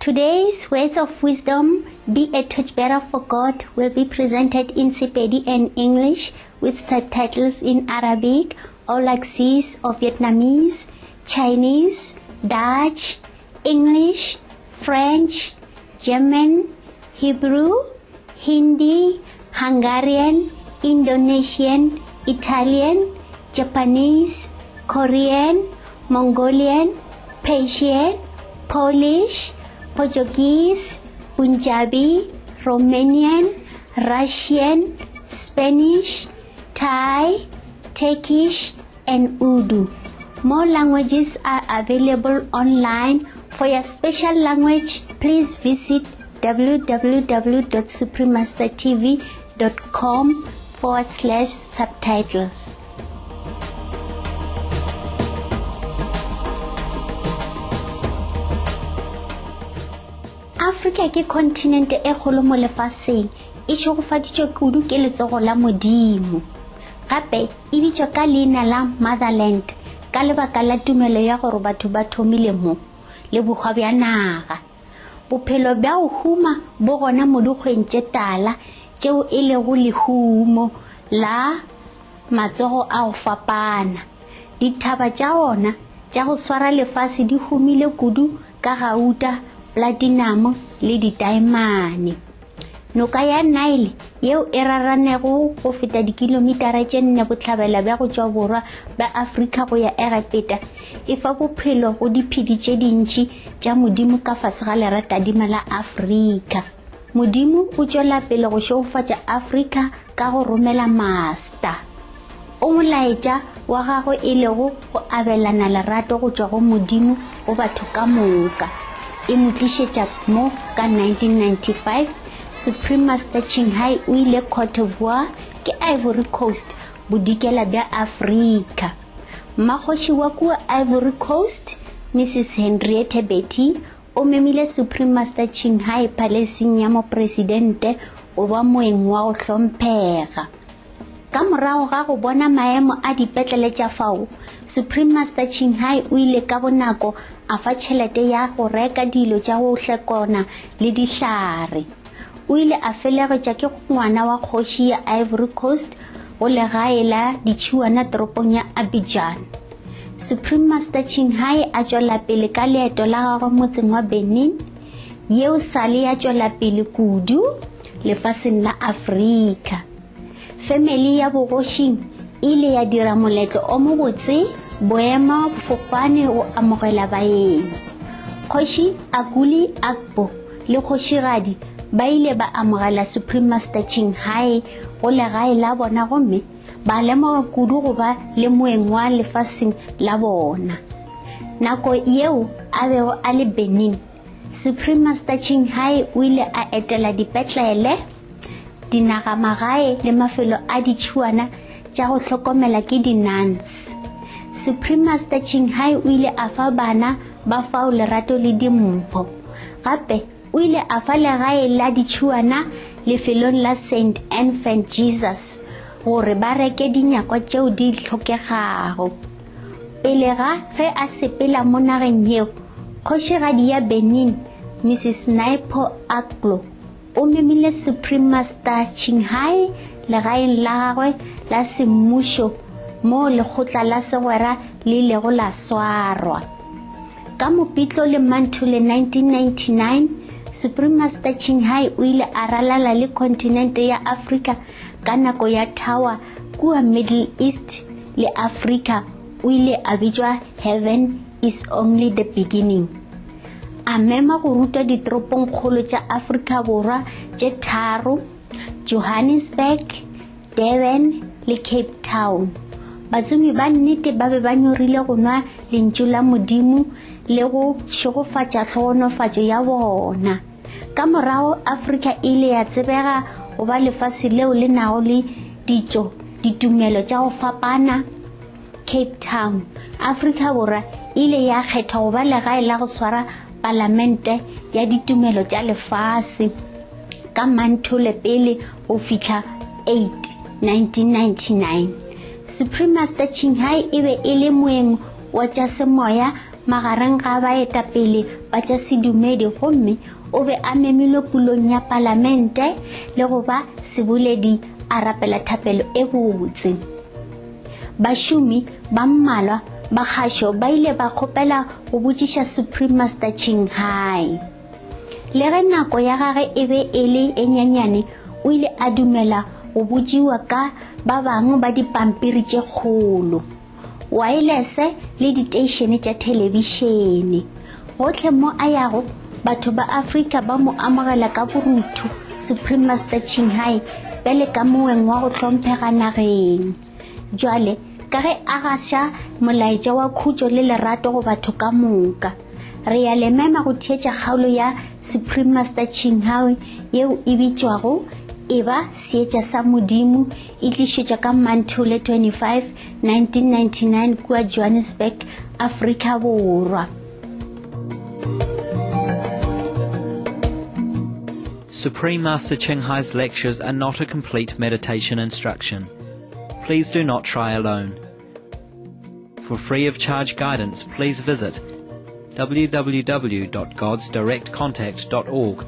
Today's words of wisdom, be a torchbearer for God, will be presented in Sepedi and English with subtitles in Arabic, Aulacese or Vietnamese, Chinese, Dutch, English, French, German, Hebrew, Hindi, Hungarian, Indonesian, Italian, Japanese, Korean, Mongolian, Persian, Polish, Portuguese, Punjabi, Romanian, Russian, Spanish, Thai, Turkish, and Urdu. More languages are available online. For your special language, please visit www.supremastertv.com/subtitles. Africa ke continent e kgolo mo lefatsheng, e tshogofaditswe kudu ke letsogo la Modimo. Gape e bitswa ka leina la Motherland ka lebaka la tumelo ya gore batho ba thomile mo le bogwa bja naga. Bophelo bja go huma bo gona mo dikgweng tše tala tšeo e lego lehumo la matsogo a go fapana. Dithaba tša gona tša go swara lefase di humile kudu ka gauta, platinum le diamane. Noka ya Nile yeo e raranego go feta dikilomitara tše 4 botlhabela bja go tšwa borwa ba Afrika go ya Egepeta e fa bophelo go diphedi tše dintši tša Modimo ka fase ga leratadima la Afrika. Modimo o tšwela pele go šogofatša Afrika ka go romela master. O molaetša wa gagwe e lego go abelana lerato go tšwa go Modimo go batho ka moka. E mo tlišetša mo ka 1995. Supreme Master Thanh o ile Cote d'Ivoire ke Ivory Coast bodikela bja Afrika. Mmakgoši wa kua Ivory Coast, Mrs. Henriette Betty, o memile Supreme Master Thanh paleseng ya mopresidente o ba moeng wa go hlomphega. Ka morago ga go bona maemo a dipetlele tša fao, Supreme Master Thanh o ile ka bonako a fa tšhelete ya go reka dilo tša go hlekona le dihlare. O ile a felegetša ke ngwana wa kgoši ya Ivory Coast go legae la ditšhiwana toropong ya Abidjan. Supreme Master Thanh a tšwela pele ka leeto la gagwe motseng wa Benin, yeo sale ya tšwela pele kudu lefaseng la Afrika. Family ya bogošing ile ya dira moletlo o mobotse boema bofofane go amogela baeng. Kgoši Aguli Agbo le kgošigadi ba ile ba amogela Supreme Master Thanh go legae la bona gomme ba lemoga kudu go ba le moeng wa lefaseng la bona. Nako yeo a bego a le Benin, Supreme Master Thanh o ile a etela dipetlele, dinagamagae le mafelo a ditšhiwana tša go hlokomela ke di-nuns. Supreme Master Thanh o ile a fa bana ba fao lerato le dimpho. Gape o ile a fa legae la ditšhiwana lefelong la St. Infant Jesus gore ba reke dinyakwa tšeo di tlhokegago. Pele ga ge a sepela mo nageng yeo, kgošigadi ya Benin, Mrs. Naipo Aklo, o memile Supreme Master Thanh legaeng la gagwe la semmušo mo lekgotla la segwera le ilego la swarwa. Ka Mopitlo le Manthule 1999, Supreme Master Thanh o ile a ralala le kontinente ya Afrika ka nako ya Tower kua Middle East le Afrika. O ile a bitswa Heaven is only the beginning. A mema go ruta ditoropong kgolo tša Afrika Borwa tše 3, Johannesburg, Durban le Cape Town. Batsomi ba nnete ba be ba nyorile go nwa lentšu la Modimo le go šogofatša tlhogonofatšo ya bona. Ka morago Afrika ile ya tsebega go ba lefase leo le nago le ditšo ditumelo tša go fapana. Cape Town, Afrika Borwa ile ya kgetha go ba legae la go swara palamente ya ditumelo tša lefase ka Manthole pele go fihla 8, 1999. Supreme Master Thanh e be e le moeng wa tša semoya magareng ga baetapele ba tša sedumedi gomme o be a memilwe pulong ya palamente le go ba seboledi a rapela thapelo e botse. Bašomi ba mmalwa ba kgašo ba ile ba kgopela go botšiša Supreme Master Thanh Hải. Le ge nako ya gage e be e le e nyanyane, o ile a dumela go botšiwa ka ba bangwe ba dipampiri tše kgolo, wireless le diteišene tša telebišene. Gohle mo a yago, batho ba Afrika ba mo amogela ka borutho Supreme Master Thanh Hải pele ka moeng wa go hlomphega nageng. Jwale ka ge a gaša molaetša wa khutšo le lerato go batho ka moka, re ya le mema go theetša kgaolo ya Supreme Master Thanh Hải yeo e bitšwago Eba Seetša sa Modimo, e tlišetša ka Mantole 25, 1999 kua Johannesburg, Afrika Borwa. Supreme Master Thanh Hai's lectures are not a complete meditation instruction. Please do not try alone. For free of charge guidance, please visit www.godsdirectcontact.org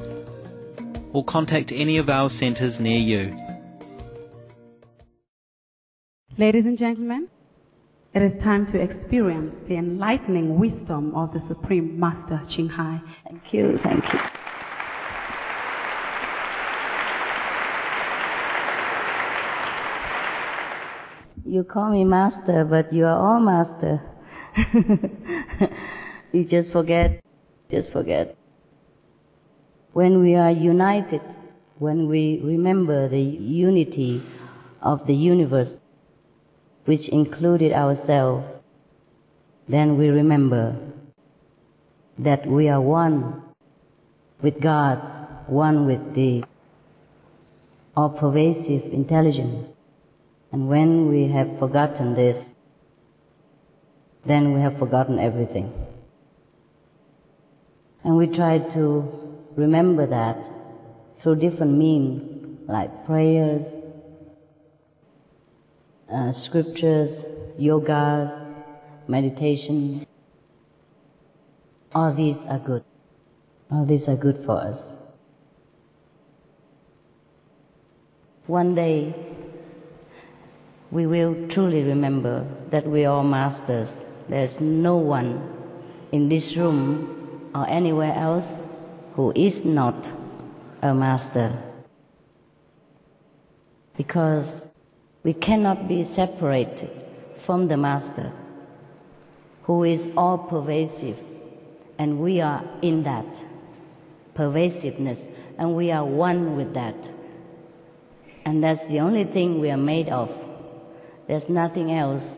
or contact any of our centres near you. Ladies and gentlemen, it is time to experience the enlightening wisdom of the Supreme Master Thanh Hai. Thank you, thank you. You call me master, but you are all master. You just forget. When we are united, when we remember the unity of the universe, which included ourselves, then we remember that we are one with God, one with the all-pervasive intelligence. And when we have forgotten this, then we have forgotten everything. And we try to remember that through different means, like prayers, scriptures, yogas, meditation. All these are good. All these are good for us. One day, we will truly remember that we are all masters. There's no one in this room or anywhere else who is not a master. Because we cannot be separated from the master, who is all pervasive, and we are in that pervasiveness, and we are one with that. And that's the only thing we are made of. There's nothing else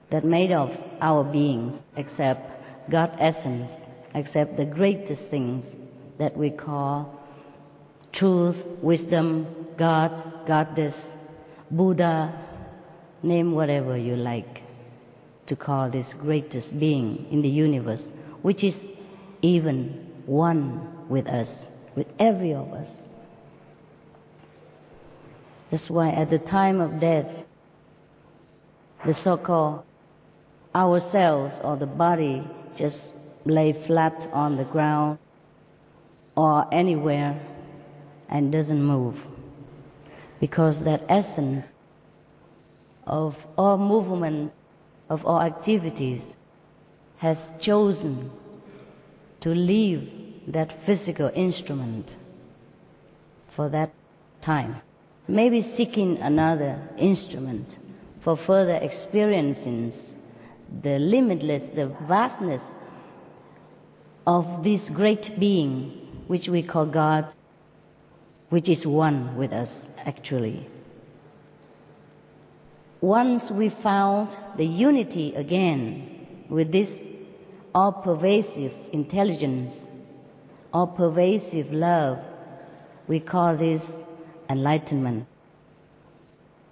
that made of our beings except God's essence, except the greatest things that we call truth, wisdom, God, Goddess, Buddha, name whatever you like to call this greatest being in the universe, which is even one with us, with every of us. That's why at the time of death, the so-called ourselves or the body just lay flat on the ground or anywhere and doesn't move. Because that essence of all movement, of all activities, has chosen to leave that physical instrument for that time. Maybe seeking another instrument for further experiencing the limitless, the vastness of this great being, which we call God, which is one with us, actually. Once we found the unity again with this all-pervasive intelligence, all-pervasive love, we call this enlightenment.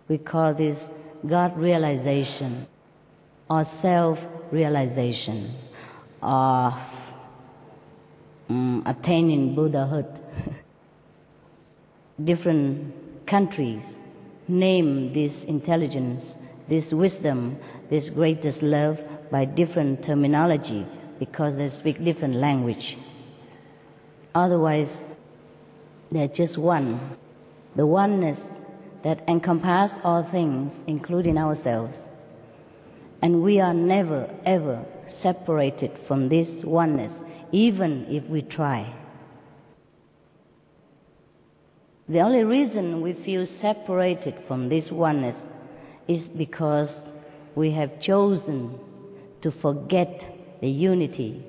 We call this God realization or self-realization or attaining Buddhahood. Different countries name this intelligence, this wisdom, this greatest love by different terminology because they speak different language. Otherwise, they're just one. The oneness that encompasses all things, including ourselves. And we are never, ever separated from this oneness, even if we try. The only reason we feel separated from this oneness is because we have chosen to forget the unity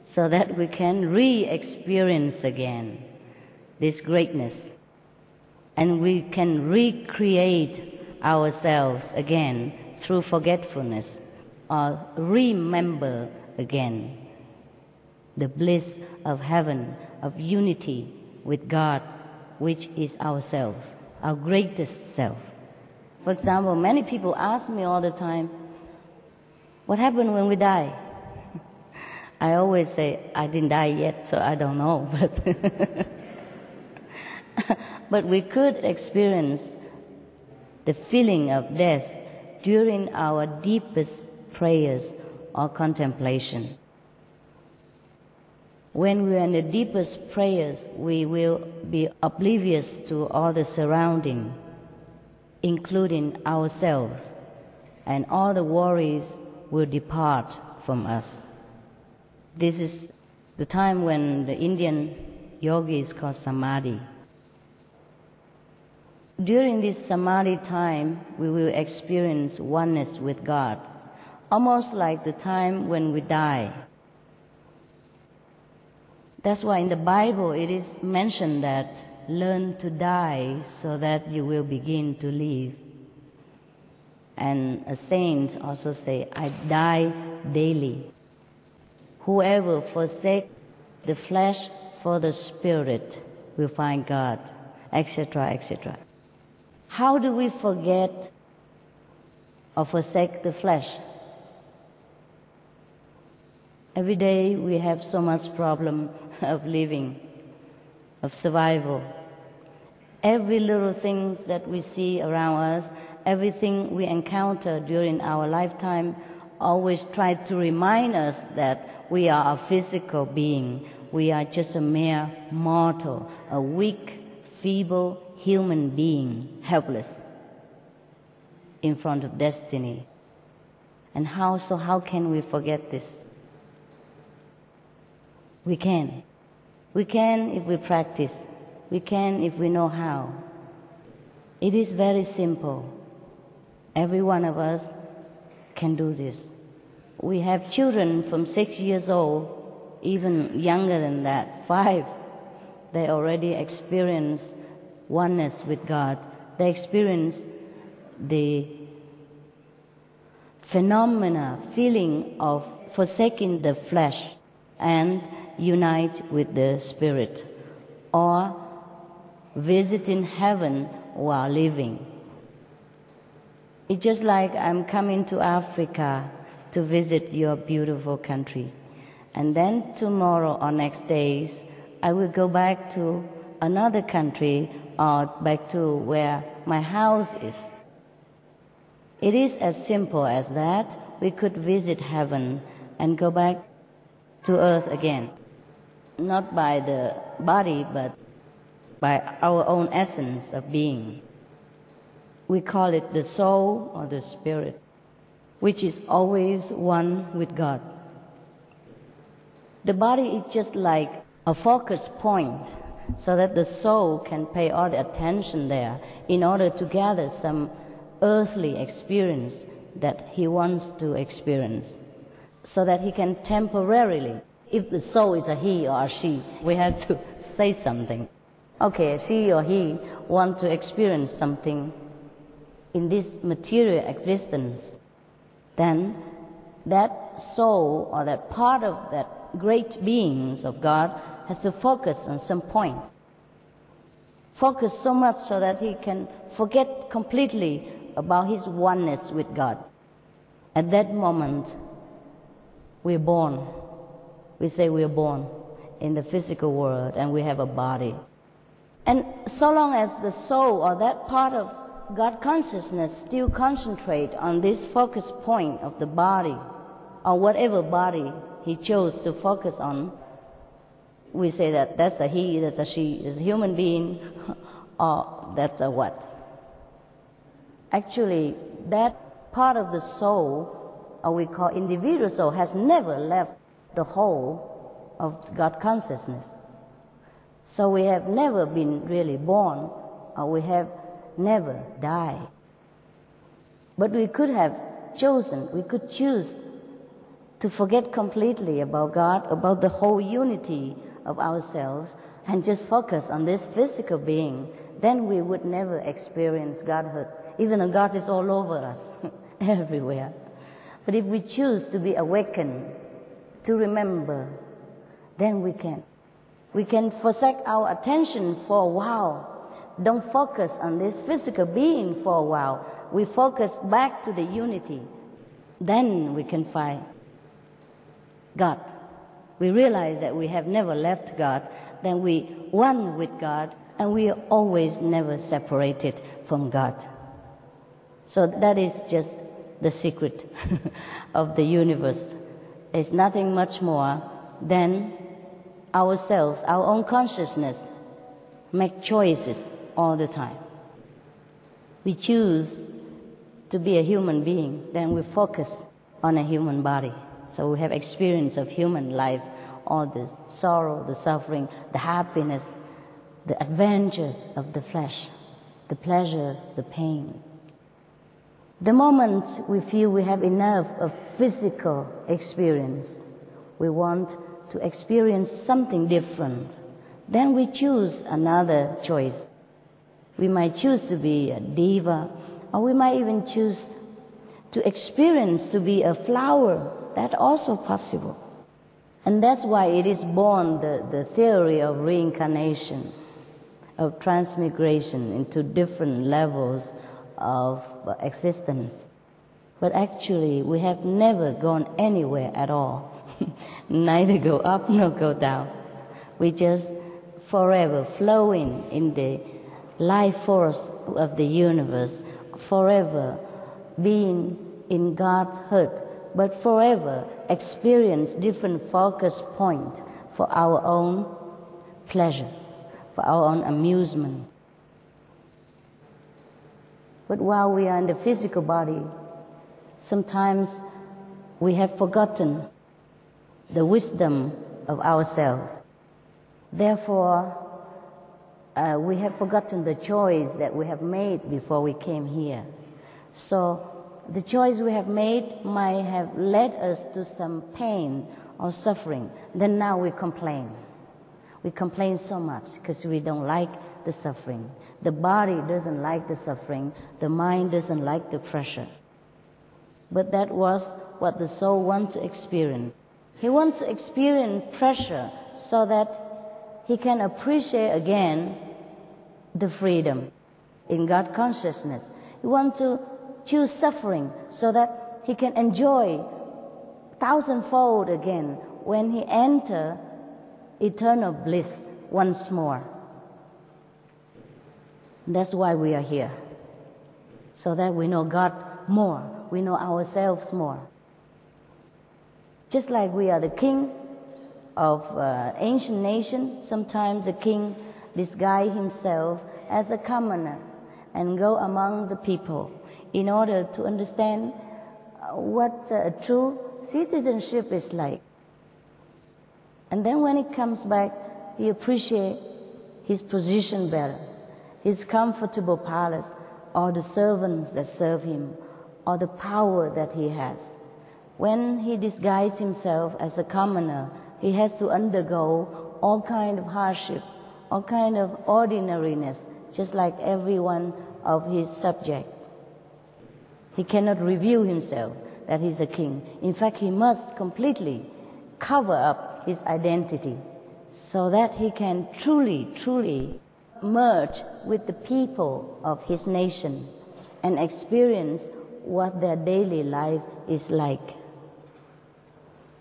so that we can re-experience again this greatness, and we can recreate ourselves again through forgetfulness, or remember again the bliss of heaven, of unity with God, which is ourselves, our greatest self. For example, many people ask me all the time, what happened when we die? I always say, I didn't die yet, so I don't know. But we could experience the feeling of death during our deepest prayers or contemplation. When we are in the deepest prayers, we will be oblivious to all the surrounding, including ourselves, and all the worries will depart from us. This is the time when the Indian yogi is called samadhi. During this samadhi time, we will experience oneness with God, almost like the time when we die. That's why in the Bible it is mentioned that learn to die so that you will begin to live. And a saint also say, I die daily. Whoever forsake the flesh for the spirit will find God, etc., etc. How do we forget or forsake the flesh? Every day we have so much problem of living, of survival. Every little things that we see around us, everything we encounter during our lifetime always try to remind us that we are a physical being. We are just a mere mortal, a weak, feeble human being, helpless in front of destiny. And how can we forget this? We can. We can if we practice. We can if we know how. It is very simple. Every one of us can do this. We have children from 6 years old, even younger than that, 5. They already experience oneness with God. They experience the feeling of forsaking the flesh and unite with the spirit, or visiting heaven while living. It's just like I'm coming to Africa to visit your beautiful country. And then tomorrow or next days, I will go back to another country or back to where my house is. It is as simple as that. We could visit heaven and go back to earth again. Not by the body, but by our own essence of being. We call it the soul or the spirit, which is always one with God. The body is just like a focus point so that the soul can pay all the attention there in order to gather some earthly experience that he wants to experience, so that he can temporarily, if the soul is a he or a she, we have to say something. Okay, she or he wants to experience something in this material existence, then that soul or that part of that great beings of God has to focus on some point. Focus so much so that he can forget completely about his oneness with God. At that moment, we're born. We say we're born in the physical world and we have a body. And so long as the soul or that part of God consciousness still concentrate on this focus point of the body, or whatever body he chose to focus on, we say that that's a he, that's a she, is a human being, or that's a what. Actually, that part of the soul, or we call individual soul, has never left the whole of God consciousness. So we have never been really born, or we have never died. But we could have chosen, we could choose to forget completely about God, about the whole unity of ourselves, and just focus on this physical being. Then we would never experience Godhood, even though God is all over us, everywhere. But if we choose to be awakened, to remember, then we can. We can forsake our attention for a while. Don't focus on this physical being for a while. We focus back to the unity. Then we can find God. We realize that we have never left God. Then we one with God, and we are always never separated from God. So that is just the secret of the universe. It's nothing much more than ourselves, our own consciousness, make choices all the time. We choose to be a human being, then we focus on a human body. So we have experience of human life, all the sorrow, the suffering, the happiness, the adventures of the flesh, the pleasures, the pain. The moment we feel we have enough of physical experience, we want to experience something different, then we choose another choice. We might choose to be a diva, or we might even choose to experience to be a flower. That's also possible. And that's why it is born the theory of reincarnation, of transmigration into different levels of existence. But actually, we have never gone anywhere at all. Neither go up nor go down. We just forever flowing in the life force of the universe, forever being in God's heart, but forever experience different focus points for our own pleasure, for our own amusement. But while we are in the physical body, sometimes we have forgotten the wisdom of ourselves. Therefore, we have forgotten the choice that we have made before we came here. So the choice we have made might have led us to some pain or suffering. Then now we complain. We complain so much because we don't like the suffering. The body doesn't like the suffering. The mind doesn't like the pressure. But that was what the soul wants to experience. He wants to experience pressure so that he can appreciate again the freedom in God consciousness. He wants to choose suffering so that he can enjoy thousandfold again when he enters eternal bliss once more. That's why we are here, so that we know God more, we know ourselves more. Just like we are the king of ancient nation, sometimes the king disguise himself as a commoner and go among the people in order to understand what true citizenship is like. And then when he comes back, he appreciates his position better, his comfortable palace, or the servants that serve him, or the power that he has. When he disguises himself as a commoner, he has to undergo all kind of hardship, all kind of ordinariness, just like every one of his subjects. He cannot reveal himself that he's a king. In fact, he must completely cover up his identity so that he can truly merge with the people of his nation and experience what their daily life is like.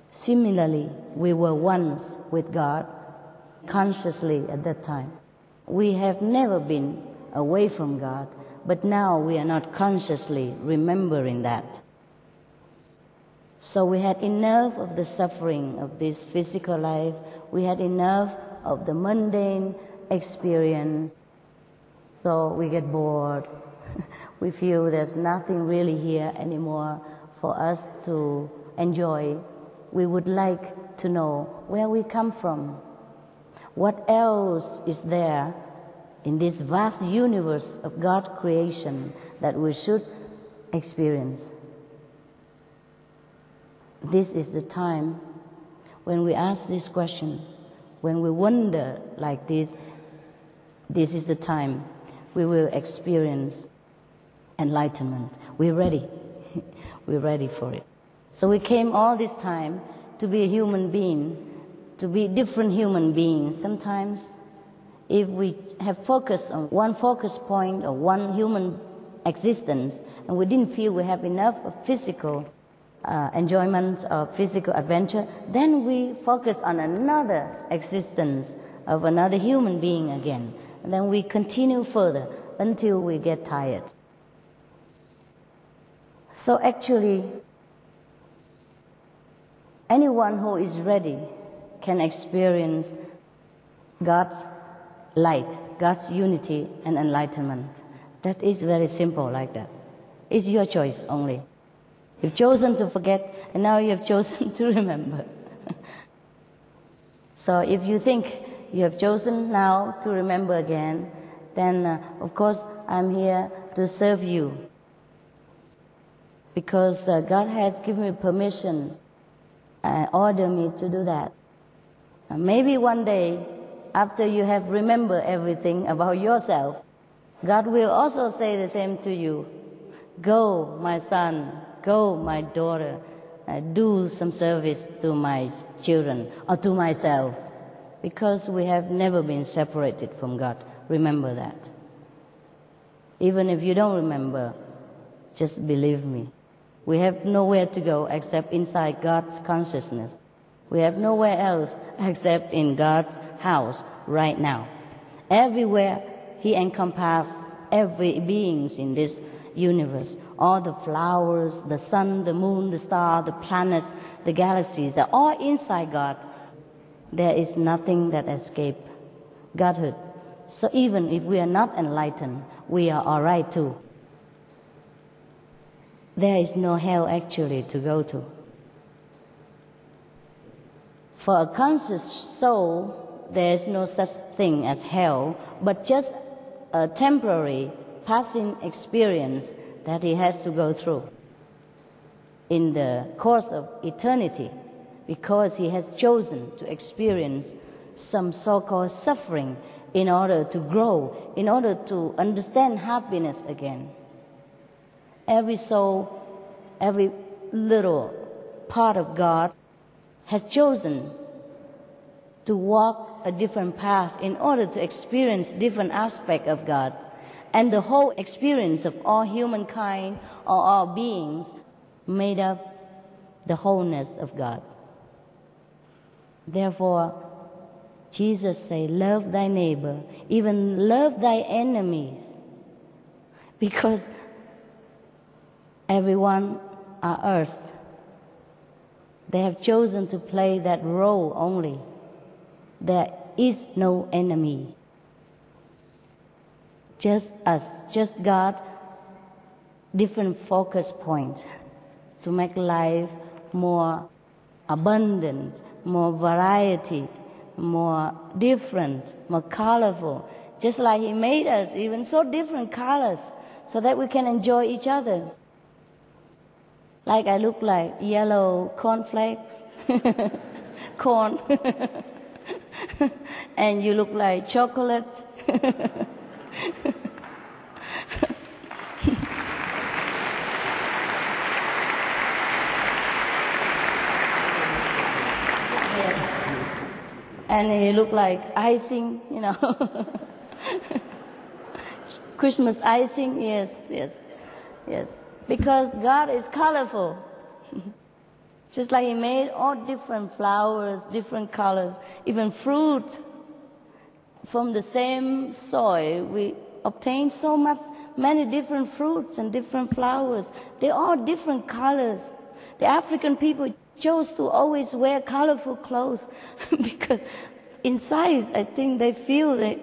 Similarly, we were once with God consciously at that time. We have never been away from God, but now we are not consciously remembering that. So we had enough of the suffering of this physical life. We had enough of the mundane experience. So we get bored. We feel there's nothing really here anymore for us to enjoy. We would like to know where we come from. What else is there in this vast universe of God's creation that we should experience? This is the time when we ask this question, when we wonder like this is the time we will experience enlightenment. We're ready. We're ready for it. So we came all this time to be a human being, to be different human beings. Sometimes if we have focused on one focus point or one human existence and we didn't feel we have enough of physical enjoyment of physical adventure, then we focus on another existence of another human being again. And then we continue further until we get tired. So actually, anyone who is ready can experience God's light, God's unity and enlightenment. That is very simple like that. It's your choice only. You've chosen to forget, and now you have chosen to remember. So if you think you have chosen now to remember again, then of course I'm here to serve you. Because God has given me permission and ordered me to do that. Maybe one day, after you have remembered everything about yourself, God will also say the same to you. Go, my son, go, my daughter, do some service to my children or to myself, because we have never been separated from God. Remember that. Even if you don't remember, just believe me. We have nowhere to go except inside God's consciousness. We have nowhere else except in God's house right now. Everywhere He encompasses every being in this universe. All the flowers, the sun, the moon, the star, the planets, the galaxies are all inside God. There is nothing that escapes Godhood. So even if we are not enlightened, we are all right too. There is no hell actually to go to. For a conscious soul, there is no such thing as hell, but just a temporary passing experience that he has to go through in the course of eternity, because he has chosen to experience some so-called suffering in order to grow, in order to understand happiness again. Every soul, every little part of God has chosen to walk a different path in order to experience different aspects of God. And the whole experience of all humankind or all beings made up the wholeness of God. Therefore, Jesus said, love thy neighbor, even love thy enemies, because everyone on earth, they have chosen to play that role only. There is no enemy. Just us, just God, different focus points to make life more abundant, more variety, more different, more colorful. Just like He made us, even so different colors, so that we can enjoy each other. Like I look like yellow cornflakes, corn, and you look like chocolate. And you look like icing, you know. Christmas icing, yes. Because God is colorful. Just like He made all different flowers, different colors, even fruit. From the same soil, we obtain many different fruits and different flowers. They're all different colors. The African people chose to always wear colorful clothes because inside, I think they feel that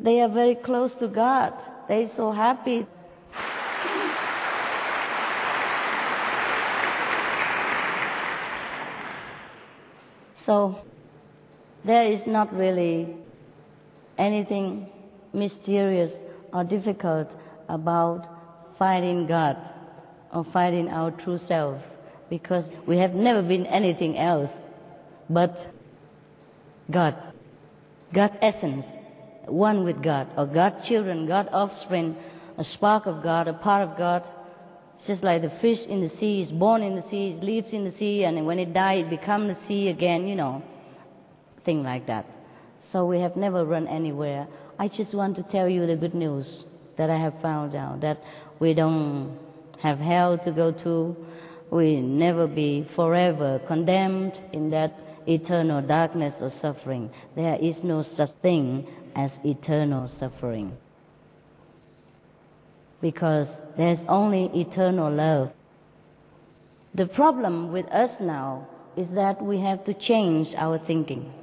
they are very close to God. They're so happy. So there is not really anything mysterious or difficult about finding God or finding our true self, because we have never been anything else but God, God's essence, one with God, or God's children, God's offspring, a spark of God, a part of God. It's just like the fish in the sea is born in the sea, it lives in the sea, and when it dies, it becomes the sea again, thing like that. So we have never run anywhere. I just want to tell you the good news that I have found out, that we don't have hell to go to. We never be forever condemned in that eternal darkness or suffering. There is no such thing as eternal suffering, because there's only eternal love. The problem with us now is that we have to change our thinking.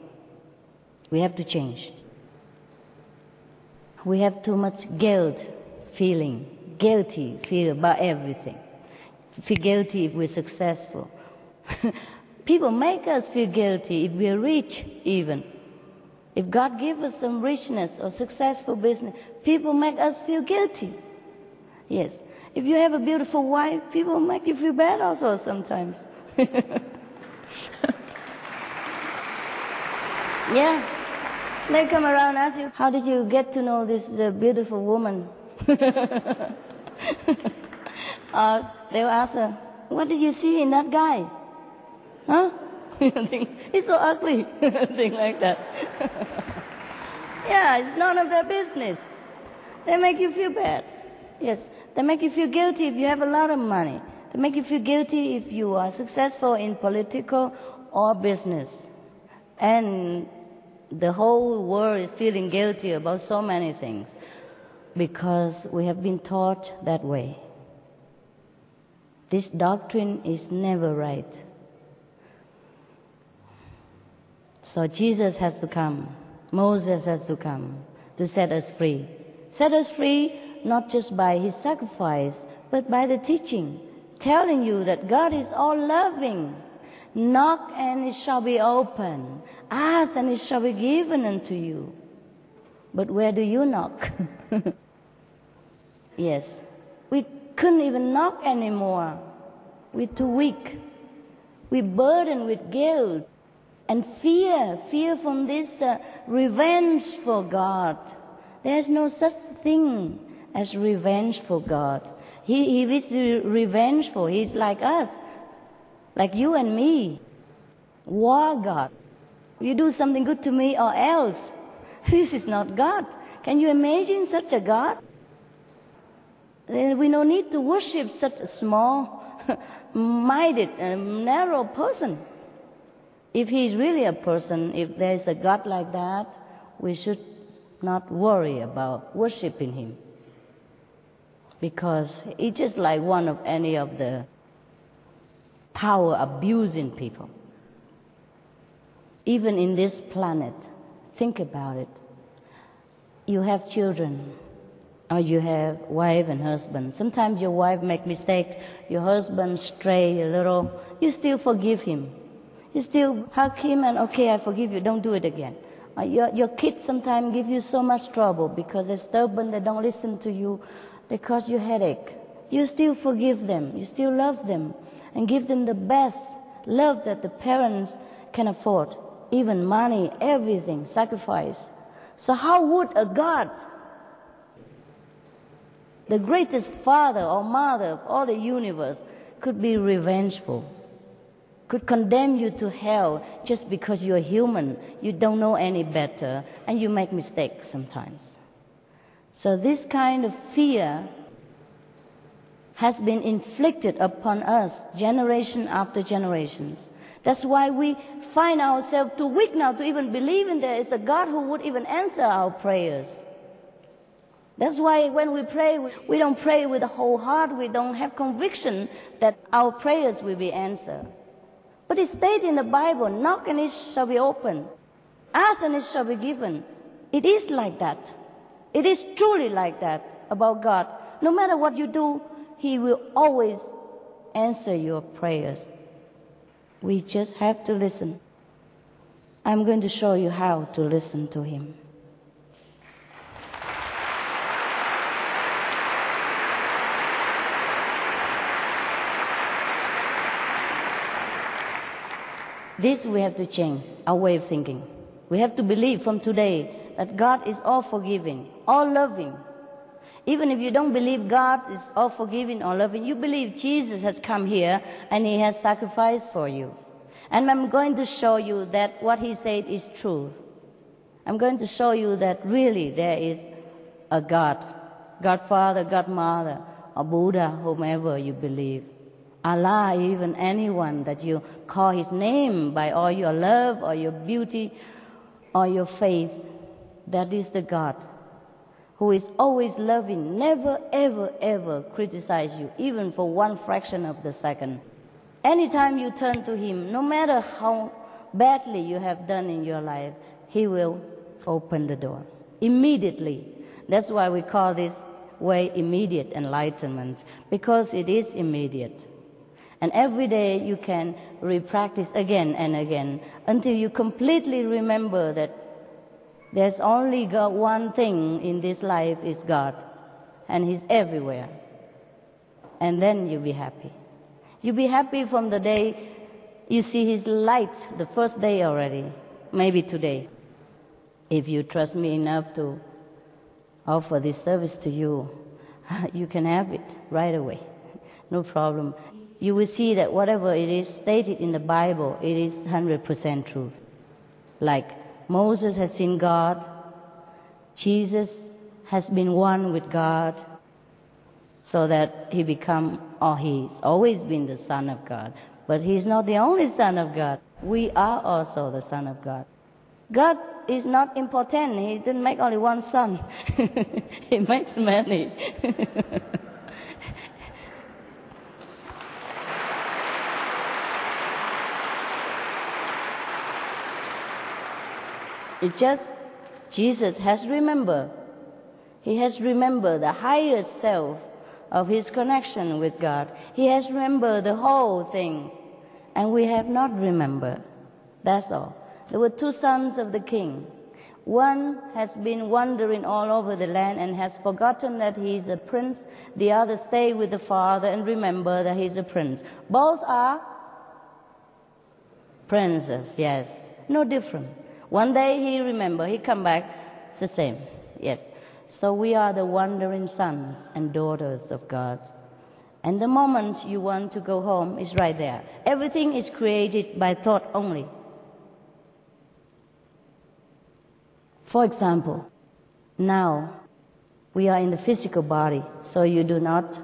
We have to change. We have too much guilty feel about everything. Feel guilty if we're successful. People make us feel guilty if we're rich even. If God gives us some richness or successful business, people make us feel guilty. Yes. If you have a beautiful wife, people make you feel bad also sometimes. Yeah. They come around and ask you, how did you get to know this beautiful woman? They'll ask her, what did you see in that guy? Huh? He's so ugly. Thing like that. Yeah, it's none of their business. They make you feel bad. Yes, they make you feel guilty if you have a lot of money. They make you feel guilty if you are successful in political or business. And the whole world is feeling guilty about so many things because we have been taught that way. This doctrine is never right. So Jesus has to come. Moses has to come to set us free. Set us free not just by his sacrifice, but by the teaching, telling you that God is all loving. Knock and it shall be opened. Ask and it shall be given unto you. But where do you knock? Yes. We couldn't even knock anymore. We're too weak. We're burdened with guilt and fear from this revenge for God. There's no such thing as revenge for God. He is revengeful. He's like us, like you and me. War God. You do something good to me or else. This is not God. Can you imagine such a God? We don't need to worship such a small-minded and narrow person. If he is really a person, if there is a God like that, we should not worry about worshiping him. Because it's just like one of any of the power abusing people. Even in this planet, think about it. You have children, or you have wife and husband. Sometimes your wife make mistakes, your husband stray a little. You still forgive him. You still hug him and, okay, I forgive you, don't do it again. Your kids sometimes give you so much trouble because they're stubborn, they don't listen to you, they cause you headache. You still forgive them, you still love them, and give them the best love that the parents can afford. Even money, everything, sacrifice. So how would a God, the greatest father or mother of all the universe, could be revengeful, could condemn you to hell just because you're human, you don't know any better, and you make mistakes sometimes. So this kind of fear has been inflicted upon us generation after generations. That's why we find ourselves too weak now to even believe in there is a God who would even answer our prayers. That's why when we pray, we don't pray with the whole heart. We don't have conviction that our prayers will be answered. But it states in the Bible, knock and it shall be opened. Ask and it shall be given. It is like that. It is truly like that about God. No matter what you do, He will always answer your prayers. We just have to listen. I'm going to show you how to listen to Him. This we have to change, our way of thinking. We have to believe from today that God is all forgiving, all loving. Even if you don't believe God is all forgiving or loving, you believe Jesus has come here and He has sacrificed for you. And I'm going to show you that what He said is truth. I'm going to show you that really there is a God, God Father, God Mother, or Buddha, whomever you believe. Allah, even anyone that you call His name by all your love or your beauty or your faith, that is the God who is always loving, never, ever, ever criticize you, even for one fraction of the second. Anytime you turn to Him, no matter how badly you have done in your life, He will open the door immediately. That's why we call this way immediate enlightenment, because it is immediate. And every day you can re-practice again and again until you completely remember that there's only God, one thing in this life is God, and He's everywhere. And then you'll be happy. You'll be happy from the day you see His light, the first day already, maybe today. If you trust me enough to offer this service to you, you can have it right away, no problem. You will see that whatever it is stated in the Bible, it is 100% truth. Like Moses has seen God, Jesus has been one with God, so that He become, or He's always been the Son of God. But He's not the only Son of God. We are also the Son of God. God is not important. He didn't make only one son. He makes many. It just, Jesus has remembered. He has remembered the highest self of His connection with God. He has remembered the whole thing, and we have not remembered. That's all. There were two sons of the king. One has been wandering all over the land and has forgotten that he is a prince. The other stayed with the father and remember that he's a prince. Both are princes, yes. No difference. One day he remember, he come back, it's the same, yes. So we are the wandering sons and daughters of God. And the moment you want to go home is right there. Everything is created by thought only. For example, now we are in the physical body, so you do not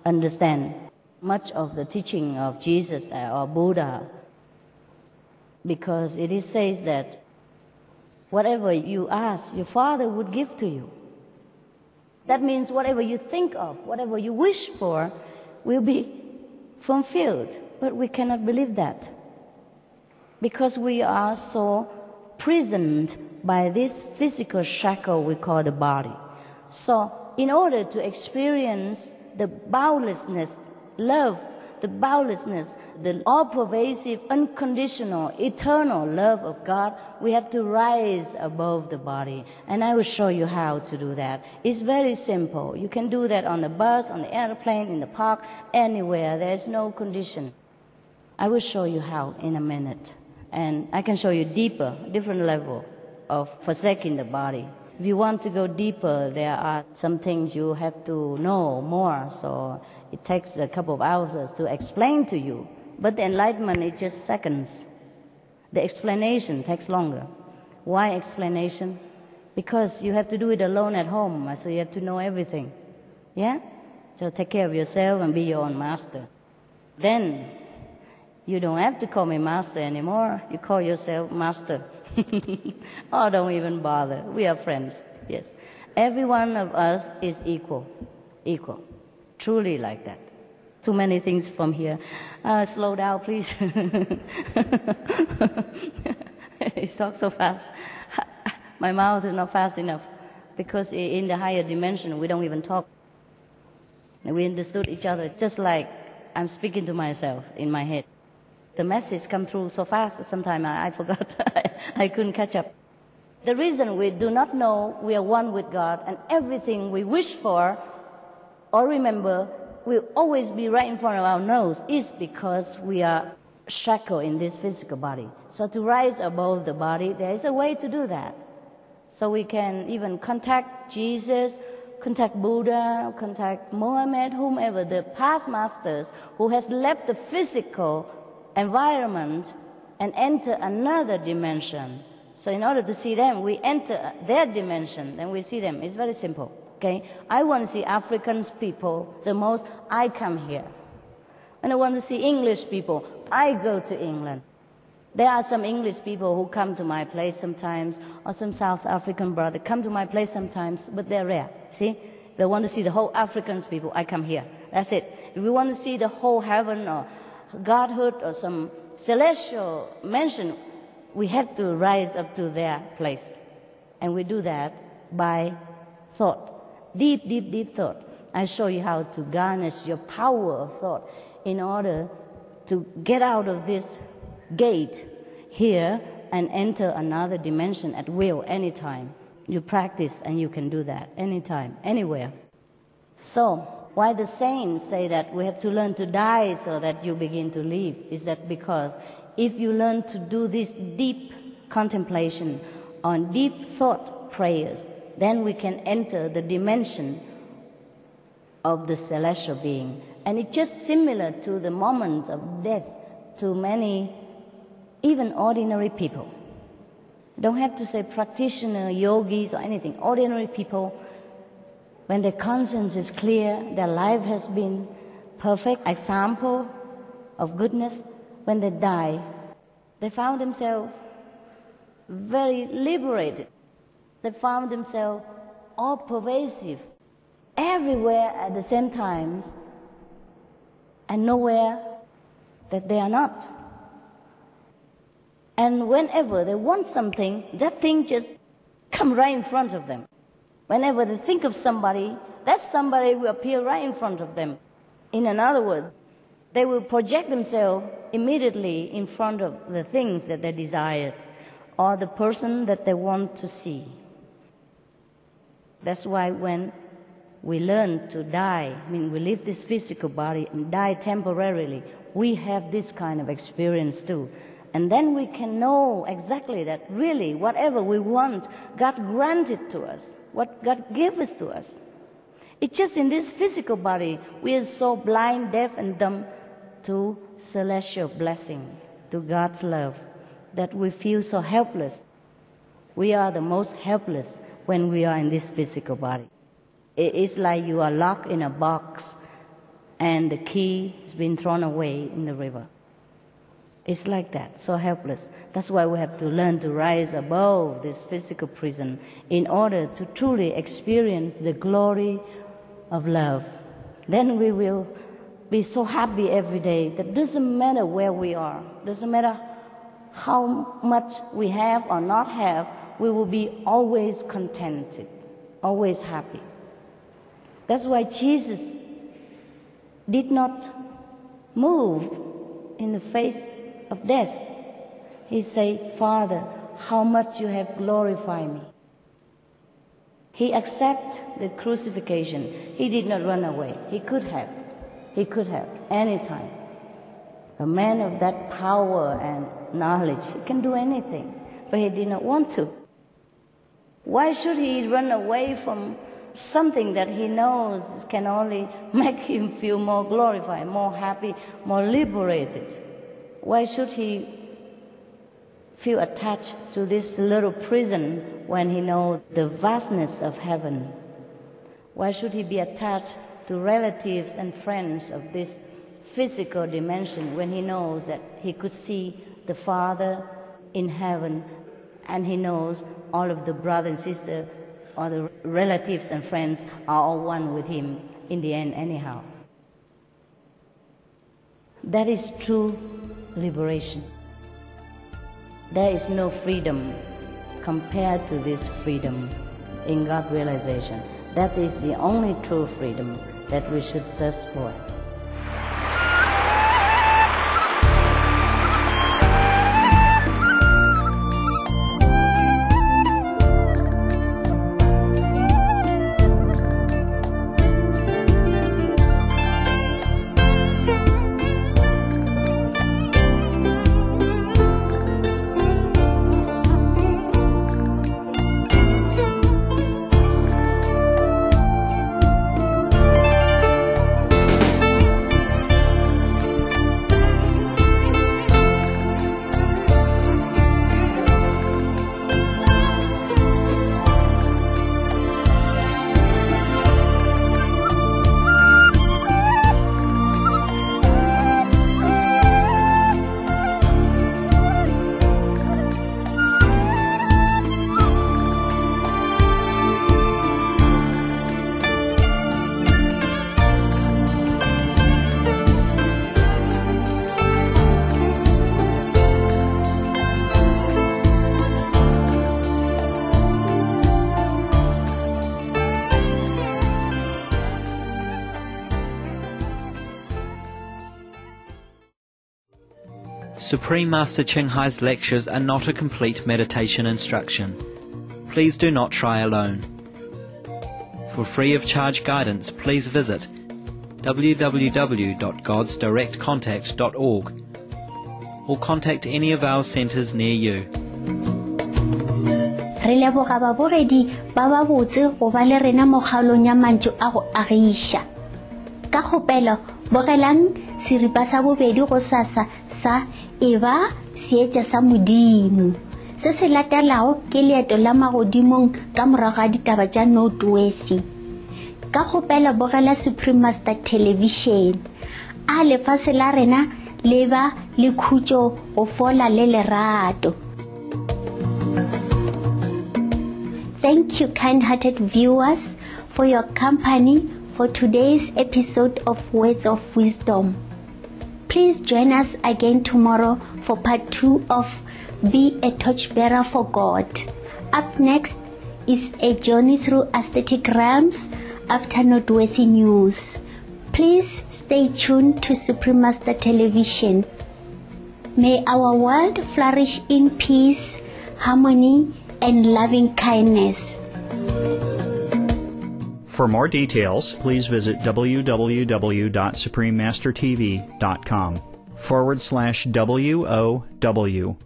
understand much of the teaching of Jesus or Buddha, because it says that whatever you ask, your Father would give to you. That means whatever you think of, whatever you wish for, will be fulfilled. But we cannot believe that, because we are so prisoned by this physical shackle we call the body. So in order to experience the boundlessness, love, the boundlessness, the all-pervasive, unconditional, eternal love of God, we have to rise above the body. And I will show you how to do that. It's very simple. You can do that on the bus, on the airplane, in the park, anywhere. There's no condition. I will show you how in a minute. And I can show you deeper, different level of forsaking the body. If you want to go deeper, there are some things you have to know more. So it takes a couple of hours to explain to you. But the enlightenment is just seconds. The explanation takes longer. Why explanation? Because you have to do it alone at home, so you have to know everything. Yeah? So take care of yourself and be your own master. Then you don't have to call me master anymore. You call yourself master. Oh, don't even bother. We are friends. Yes. Every one of us is equal. Equal. Truly like that. too many things from here. Slow down, please. He talks so fast. My mouth is not fast enough because in the higher dimension, we don't even talk. We understood each other just like I'm speaking to myself in my head. The message come through so fast, sometimes I forgot. I couldn't catch up. The reason we do not know we are one with God and everything we wish for or remember will always be right in front of our nose is because we are shackled in this physical body. So to rise above the body, there is a way to do that. So we can even contact Jesus, contact Buddha, contact Mohammed, whomever, the past masters who has left the physical environment and enter another dimension. So in order to see them, we enter their dimension, then we see them. It's very simple, okay? I want to see African people the most, I come here. When I want to see English people, I go to England. There are some English people who come to my place sometimes, or some South African brother come to my place sometimes, but they're rare, see? They want to see the whole African people, I come here. That's it. If we want to see the whole heaven or godhood or some celestial mansion, we have to rise up to their place. And we do that by thought, deep, deep, deep thought. I show you how to garnish your power of thought in order to get out of this gate here and enter another dimension at will anytime. You practice and you can do that anytime, anywhere. So, why the saints say that we have to learn to die so that you begin to live is that because if you learn to do this deep contemplation on deep thought prayers, then we can enter the dimension of the celestial being. And it's just similar to the moment of death to many, even ordinary people. Don't have to say practitioner, yogis, or anything. Ordinary people, when their conscience is clear, their life has been perfect example of goodness, when they die, they found themselves very liberated. They found themselves all pervasive, everywhere at the same time, and nowhere that they are not. And whenever they want something, that thing just comes right in front of them. Whenever they think of somebody, that somebody will appear right in front of them. In another word, they will project themselves immediately in front of the things that they desire or the person that they want to see. That's why when we learn to die, we leave this physical body and die temporarily, we have this kind of experience too. And then we can know exactly that really whatever we want, God granted to us, what God gave us to us. It's just in this physical body, we are so blind, deaf, and dumb to celestial blessing, to God's love, that we feel so helpless. We are the most helpless when we are in this physical body. It is like you are locked in a box and the key has been thrown away in the river. It's like that, so helpless. That's why we have to learn to rise above this physical prison in order to truly experience the glory of love. Then we will be so happy every day that doesn't matter where we are, doesn't matter how much we have or not have, we will be always contented, always happy. That's why Jesus did not move in the face of death. He said, Father, how much you have glorified me. He accepted the crucifixion. He did not run away. He could have. He could have, anytime. A man of that power and knowledge, he can do anything, but he did not want to. Why should he run away from something that he knows can only make him feel more glorified, more happy, more liberated? Why should he feel attached to this little prison when he knows the vastness of heaven? Why should he be attached to relatives and friends of this physical dimension when he knows that he could see the Father in heaven and he knows all of the brothers and sisters or the relatives and friends are all one with him in the end anyhow? That is true liberation. There is no freedom compared to this freedom in God realization. That is the only true freedom that we should search for. Supreme Master Ching Hai's lectures are not a complete meditation instruction. Please do not try alone. For free of charge guidance, please visit www.godsdirectcontact.org or contact any of our centers near you. Re leboga babogedi ba ba botse go ba le rena mo kgaolong ya mantšu a go agiša. Ka kgopelo bogelang seripa sa bobedi go sasa sa eba seetša sa modimo. Se se latelago ke leeto la magodimong ka morago ga ditaba tša noteworthy. Ka kgopelo bogela Supreme Master Television. A lefase la rena le ba le khutšo go fola le lerato. Thank you, kind-hearted viewers, for your company for today's episode of Words of Wisdom. Please join us again tomorrow for part 2 of Be a Torchbearer for God. Up next is a journey through aesthetic realms after noteworthy news. Please stay tuned to Supreme Master Television. May our world flourish in peace, harmony, and loving kindness. For more details, please visit www.suprememastertv.com/WOW